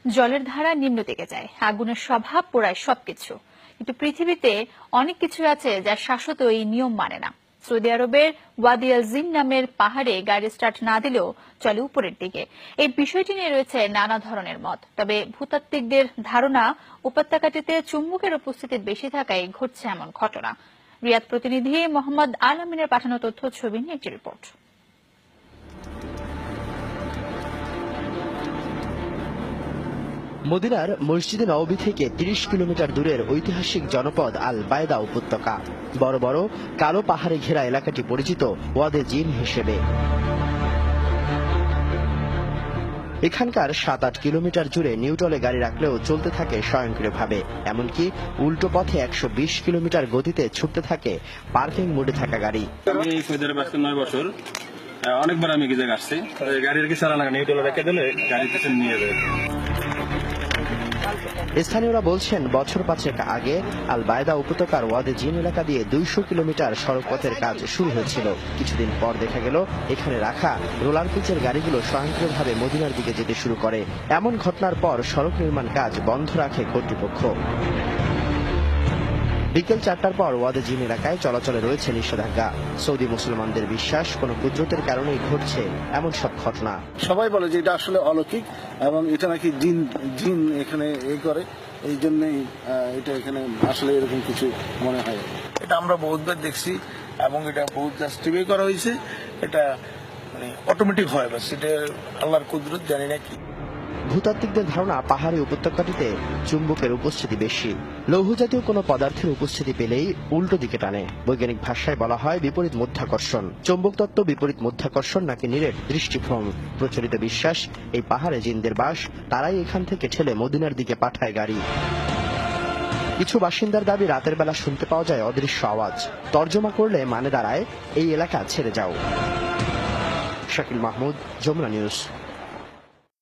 জলের ধারা নিম্ন দিকে যায়, আগুনের স্বভাব পোড়ায় সবকিছু। কিন্তু পৃথিবীতে অনেক কিছু আছে যা শাশ্বত এই নিয়ম মানে না। সৌদি আরবের ওয়াদি আল জিন নামের পাহাড়ে গাড়ি স্টার্ট না দিলেও চলে উপরের দিকে। এই বিষয়টি নিয়ে রয়েছে নানা ধরনের মত। তবে ভূতাত্ত্বিকদের ধারণা, উপত্যকাটিতে চুম্বকের উপস্থিতি বেশি থাকায় ঘটছে এমন ঘটনা। রিয়াদ প্রতিনিধি মোহাম্মদ আল আমিনের পাঠানো তথ্য ছবি নিয়ে একটি রিপোর্ট। মদিনার মসজিদে নববী থেকে ৩০ কিলোমিটার দূরের ঐতিহাসিক জনপদ আল বায়দা উপত্যকা। বড় বড় কালো পাহাড়ে ঘেরা এলাকাটি পরিচিত ওয়াদে জিন হিসেবে। এখানকার ৭-৮ কিলোমিটার জুড়ে নিউট্রালে গাড়ি রাখলেও চলতে থাকে স্বয়ংক্রিয়ভাবে। এমনকি উল্টো পথে ১২০ কিলোমিটার গতিতে ছুটতে থাকে পার্কিং মোডে থাকা গাড়ি। অনেকবার আমি গিয়ে আসছি, গাড়ির কি চালানো নিউট্রালে রেখে দিলে গাড়ি পিছনে নিয়ে যাবে। স্থানীয়রা বলছেন, বছর ৫ আগে আল বায়দা উপত্যকার ওয়াদে জিন এলাকা দিয়ে ২০০ কিলোমিটার সড়ক পথের কাজ শুরু হয়েছিল। কিছুদিন পর দেখা গেল এখানে রাখা রোলার পিচের গাড়িগুলো স্বয়ংক্রিয়ভাবে মদিনার দিকে যেতে শুরু করে। এমন ঘটনার পর সড়ক নির্মাণ কাজ বন্ধ রাখে কর্তৃপক্ষ। বিকেল ৪টার পর ওয়াদে জিন এলাকায় চলাচলে রয়েছে নিষেধাজ্ঞা। সৌদি মুসলমানদের বিশ্বাস, কোনো কুদরতের কারণেই ঘটছে এমন সব ঘটনা। সবাই বলে যে এটা আসলে অলৌকিক এবং এটা নাকি জিন এখানে করে, এই জন্যই এটা এখানে আসলে এরকম কিছু মনে হয়। এটা আমরা বহুতবার দেখছি এবং এটা বহুত জাস্টিফাই করা হয়েছে। এটা মানে অটোমেটিক হয়, বাস এটা আল্লাহর কুদরত, জানি না কি। ভূতাত্ত্বিকদের ধারণা, পাহাড়ি উপত্যকাটিতে চুম্বকের উপস্থিতি বেশি। লৌহ জাতীয় কোনো পদার্থের উপস্থিতি পেলেই উল্টো দিকে টানে। বৈজ্ঞানিক ভাষায় বলা হয় বিপরীত মধ্যাকর্ষণ। চৌম্বক তত্ত্ব, বিপরীত মধ্যাকর্ষণ নাকি নিরেট দৃষ্টিভ্রম। প্রচলিত বিশ্বাস, এই পাহাড়ে জিনদের বাস, তারাই এখান থেকে ঠেলে মদিনার দিকে পাঠায় গাড়ি। কিছু বাসিন্দার দাবি, রাতের বেলা শুনতে পাওয়া যায় অদৃশ্য আওয়াজ। তর্জমা করলে মানে দাঁড়ায়, এই এলাকা ছেড়ে যাও। শাকিল মাহমুদ, যমুনা নিউজ।